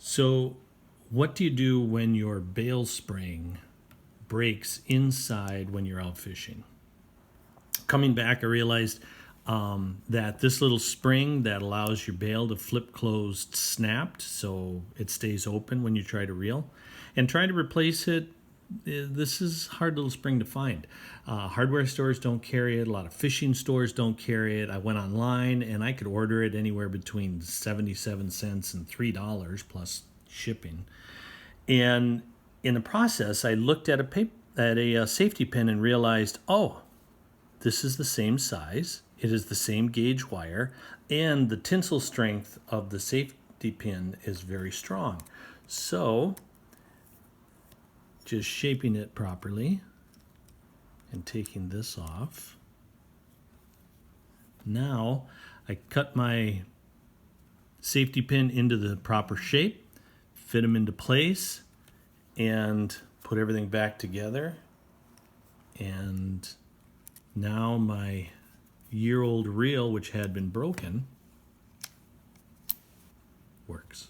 So, what do you do when your bale spring breaks inside when you're out fishing? Coming back, I realized that this little spring that allows your bale to flip closed snapped, so it stays open when you try to reel. And trying to replace it, this is a hard little spring to find. Hardware stores don't carry it. A lot of fishing stores don't carry it. I went online and I could order it anywhere between 77 cents and $3 plus shipping. And in the process, I looked at a safety pin and realized, oh, this is the same size. It is the same gauge wire, and the tensile strength of the safety pin is very strong. So, just shaping it properly and taking this off. Now, I cut my safety pin into the proper shape, fit them into place, and put everything back together. And now my year-old reel, which had been broken, works.